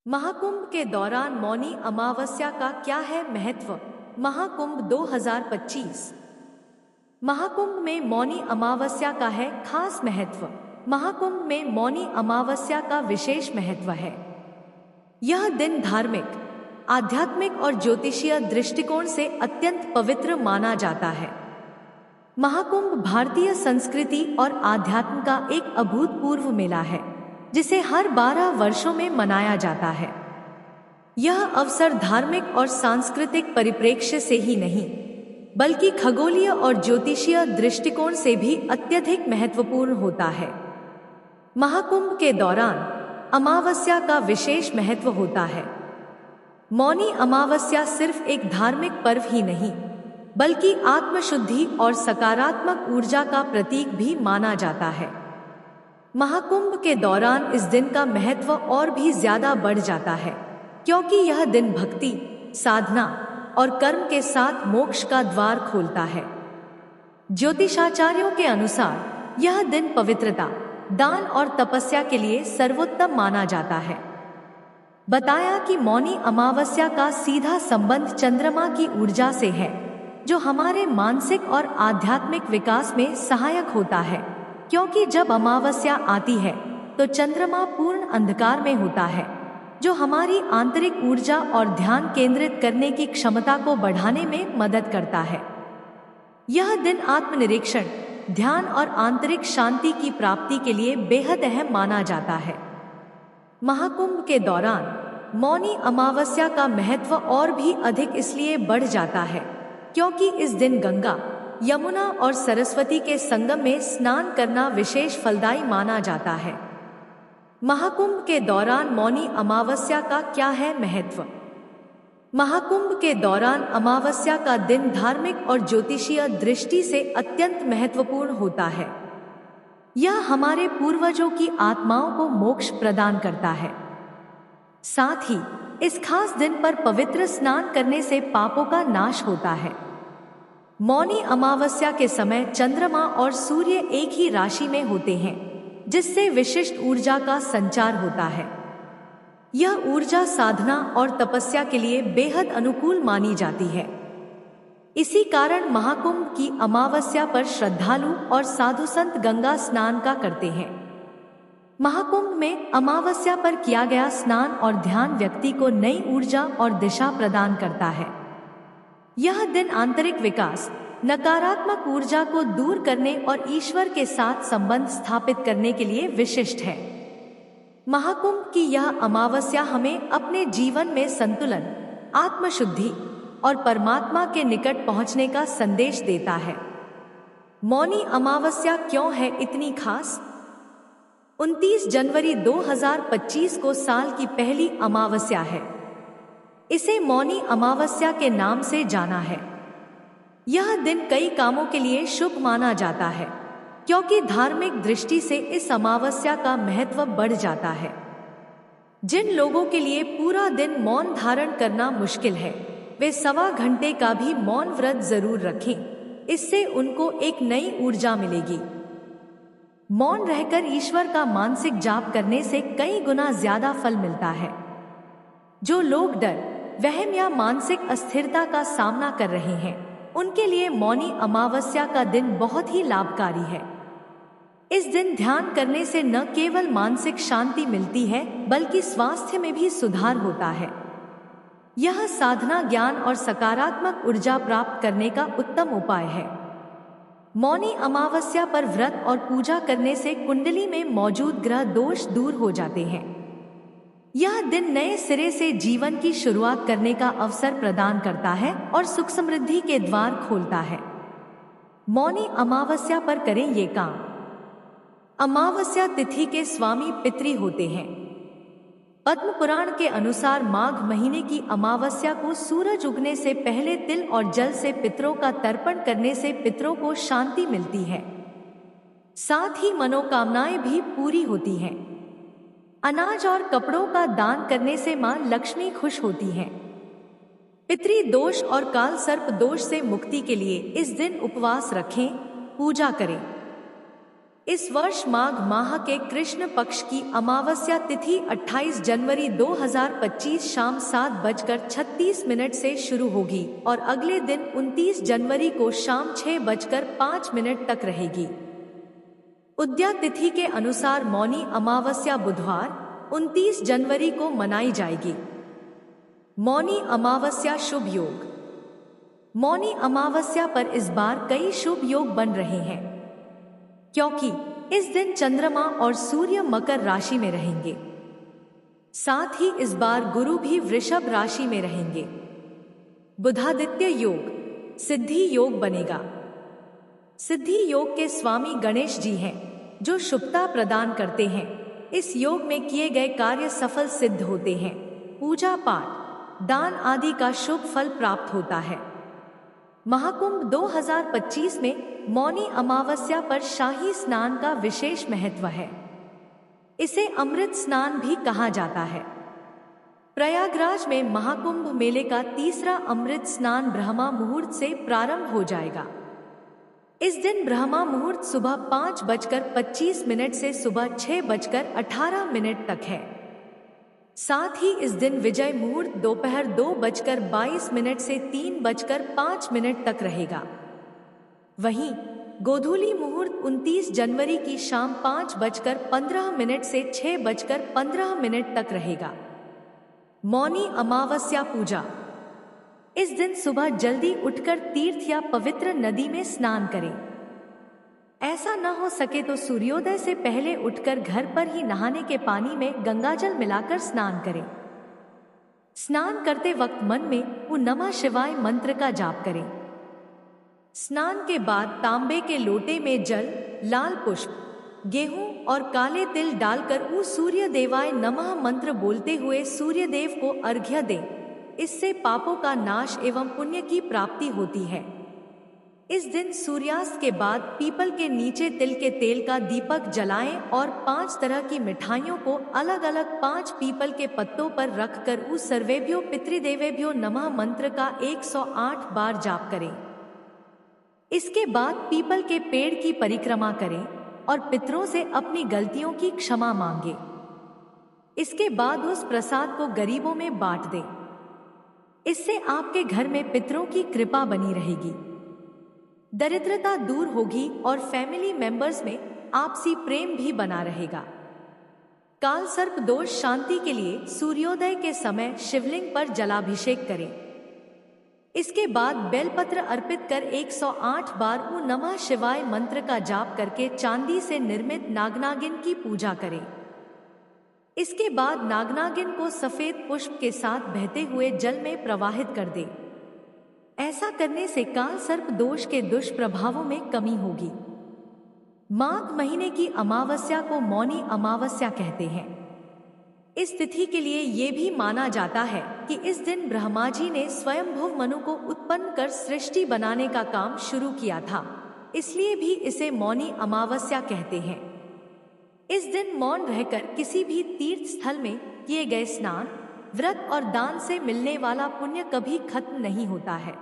महाकुंभ के दौरान मौनी अमावस्या का क्या है महत्व। महाकुंभ 2025। महाकुंभ में मौनी अमावस्या का है खास महत्व। महाकुंभ में मौनी अमावस्या का विशेष महत्व है। यह दिन धार्मिक, आध्यात्मिक और ज्योतिषीय दृष्टिकोण से अत्यंत पवित्र माना जाता है। महाकुंभ भारतीय संस्कृति और आध्यात्म का एक अभूतपूर्व मेला है, जिसे हर 12 वर्षों में मनाया जाता है। यह अवसर धार्मिक और सांस्कृतिक परिप्रेक्ष्य से ही नहीं, बल्कि खगोलीय और ज्योतिषीय दृष्टिकोण से भी अत्यधिक महत्वपूर्ण होता है। महाकुंभ के दौरान अमावस्या का विशेष महत्व होता है। मौनी अमावस्या सिर्फ एक धार्मिक पर्व ही नहीं, बल्कि आत्मशुद्धि और सकारात्मक ऊर्जा का प्रतीक भी माना जाता है। महाकुंभ के दौरान इस दिन का महत्व और भी ज्यादा बढ़ जाता है, क्योंकि यह दिन भक्ति, साधना और कर्म के साथ मोक्ष का द्वार खोलता है। ज्योतिषाचार्यों के अनुसार यह दिन पवित्रता, दान और तपस्या के लिए सर्वोत्तम माना जाता है। बताया कि मौनी अमावस्या का सीधा संबंध चंद्रमा की ऊर्जा से है, जो हमारे मानसिक और आध्यात्मिक विकास में सहायक होता है। क्योंकि जब अमावस्या आती है तो चंद्रमा पूर्ण अंधकार में होता है, जो हमारी आंतरिक ऊर्जा और ध्यान केंद्रित करने की क्षमता को बढ़ाने में मदद करता है। यह दिन आत्मनिरीक्षण, ध्यान और आंतरिक शांति की प्राप्ति के लिए बेहद अहम माना जाता है। महाकुंभ के दौरान मौनी अमावस्या का महत्व और भी अधिक इसलिए बढ़ जाता है, क्योंकि इस दिन गंगा, यमुना और सरस्वती के संगम में स्नान करना विशेष फलदायी माना जाता है। महाकुंभ के दौरान मौनी अमावस्या का क्या है महत्व। महाकुंभ के दौरान अमावस्या का दिन धार्मिक और ज्योतिषीय दृष्टि से अत्यंत महत्वपूर्ण होता है। यह हमारे पूर्वजों की आत्माओं को मोक्ष प्रदान करता है। साथ ही इस खास दिन पर पवित्र स्नान करने से पापों का नाश होता है। मौनी अमावस्या के समय चंद्रमा और सूर्य एक ही राशि में होते हैं, जिससे विशिष्ट ऊर्जा का संचार होता है। यह ऊर्जा साधना और तपस्या के लिए बेहद अनुकूल मानी जाती है। इसी कारण महाकुंभ की अमावस्या पर श्रद्धालु और साधु संत गंगा स्नान का करते हैं। महाकुंभ में अमावस्या पर किया गया स्नान और ध्यान व्यक्ति को नई ऊर्जा और दिशा प्रदान करता है। यह दिन आंतरिक विकास, नकारात्मक ऊर्जा को दूर करने और ईश्वर के साथ संबंध स्थापित करने के लिए विशिष्ट है। महाकुंभ की यह अमावस्या हमें अपने जीवन में संतुलन, आत्मशुद्धि और परमात्मा के निकट पहुंचने का संदेश देता है। मौनी अमावस्या क्यों है इतनी खास? 29 जनवरी 2025 को साल की पहली अमावस्या है। इसे मौनी अमावस्या के नाम से जाना है। यह दिन कई कामों के लिए शुभ माना जाता है, क्योंकि धार्मिक दृष्टि से इस अमावस्या का महत्व बढ़ जाता है। जिन लोगों के लिए पूरा दिन मौन धारण करना मुश्किल है, वे 1.25 घंटे का भी मौन व्रत जरूर रखें। इससे उनको एक नई ऊर्जा मिलेगी। मौन रहकर ईश्वर का मानसिक जाप करने से कई गुना ज्यादा फल मिलता है। जो लोग डर, वहम या मानसिक अस्थिरता का सामना कर रहे हैं, उनके लिए मौनी अमावस्या का दिन बहुत ही लाभकारी है। इस दिन ध्यान करने से न केवल मानसिक शांति मिलती है, बल्कि स्वास्थ्य में भी सुधार होता है। यह साधना, ज्ञान और सकारात्मक ऊर्जा प्राप्त करने का उत्तम उपाय है। मौनी अमावस्या पर व्रत और पूजा करने से कुंडली में मौजूद ग्रह दोष दूर हो जाते हैं। यह दिन नए सिरे से जीवन की शुरुआत करने का अवसर प्रदान करता है और सुख समृद्धि के द्वार खोलता है। मौनी अमावस्या पर करें ये काम। अमावस्या तिथि के स्वामी पितृ होते हैं। पद्म पुराण के अनुसार माघ महीने की अमावस्या को सूरज उगने से पहले तिल और जल से पितरों का तर्पण करने से पितरों को शांति मिलती है। साथ ही मनोकामनाएं भी पूरी होती हैं। अनाज और कपड़ों का दान करने से मां लक्ष्मी खुश होती हैं। पितृ दोष और काल सर्प दोष से मुक्ति के लिए इस दिन उपवास रखें, पूजा करें। इस वर्ष माघ माह के कृष्ण पक्ष की अमावस्या तिथि 28 जनवरी 2025 शाम 7:36 से शुरू होगी और अगले दिन 29 जनवरी को शाम 6:05 तक रहेगी। उद्या तिथि के अनुसार मौनी अमावस्या बुधवार 29 जनवरी को मनाई जाएगी। मौनी अमावस्या शुभ योग। मौनी अमावस्या पर इस बार कई शुभ योग बन रहे हैं, क्योंकि इस दिन चंद्रमा और सूर्य मकर राशि में रहेंगे। साथ ही इस बार गुरु भी वृषभ राशि में रहेंगे। बुधादित्य योग सिद्धि योग बनेगा। सिद्धि योग के स्वामी गणेश जी हैं, जो शुभता प्रदान करते हैं। इस योग में किए गए कार्य सफल सिद्ध होते हैं। पूजा पाठ दान आदि का शुभ फल प्राप्त होता है। महाकुंभ 2025 में मौनी अमावस्या पर शाही स्नान का विशेष महत्व है। इसे अमृत स्नान भी कहा जाता है। प्रयागराज में महाकुंभ मेले का तीसरा अमृत स्नान ब्रह्मा मुहूर्त से प्रारंभ हो जाएगा। इस दिन ब्रह्मा मुहूर्त सुबह 5:25 से सुबह 6:18 तक है। साथ ही इस दिन विजय मुहूर्त दोपहर 2:22 से 3:05 तक रहेगा। वहीं गोधूली मुहूर्त 29 जनवरी की शाम 5:15 से 6:15 तक रहेगा। मौनी अमावस्या पूजा। इस दिन सुबह जल्दी उठकर तीर्थ या पवित्र नदी में स्नान करें। ऐसा न हो सके तो सूर्योदय से पहले उठकर घर पर ही नहाने के पानी में गंगाजल मिलाकर स्नान करें। स्नान करते वक्त मन में ओम नमः शिवाय मंत्र का जाप करें। स्नान के बाद तांबे के लोटे में जल, लाल पुष्प, गेहूं और काले तिल डालकर ऊ सूर्य देवाय नमः मंत्र बोलते हुए सूर्य देव को अर्घ्य दें। इससे पापों का नाश एवं पुण्य की प्राप्ति होती है। इस दिन सूर्यास्त के बाद पीपल के नीचे तिल के तेल का दीपक जलाएं और 5 तरह की मिठाइयों को अलग अलग 5 पीपल के पत्तों पर रखकर ऊ सर्वेभ्यो पितृदेवेभ्यो नमः मंत्र का 108 बार जाप करें। इसके बाद पीपल के पेड़ की परिक्रमा करें और पितरों से अपनी गलतियों की क्षमा मांगे। इसके बाद उस प्रसाद को गरीबों में बांट दें। इससे आपके घर में पितरों की कृपा बनी रहेगी, दरिद्रता दूर होगी और फैमिली मेंबर्स में आपसी प्रेम भी बना रहेगा। काल सर्प दोष शांति के लिए सूर्योदय के समय शिवलिंग पर जलाभिषेक करें। इसके बाद बेलपत्र अर्पित कर 108 बार ऊ नमः शिवाय मंत्र का जाप करके चांदी से निर्मित नागनागिन की पूजा करें। इसके बाद नागनागिन को सफेद पुष्प के साथ बहते हुए जल में प्रवाहित कर दें। ऐसा करने से काल सर्प दोष के दुष्प्रभावों में कमी होगी। माघ महीने की अमावस्या को मौनी अमावस्या कहते हैं। इस तिथि के लिए ये भी माना जाता है कि इस दिन ब्रह्मा जी ने स्वयंभुव मनु को उत्पन्न कर सृष्टि बनाने का काम शुरू किया था, इसलिए भी इसे मौनी अमावस्या कहते हैं। इस दिन मौन रहकर किसी भी तीर्थ स्थल में किए गए स्नान, व्रत और दान से मिलने वाला पुण्य कभी खत्म नहीं होता है।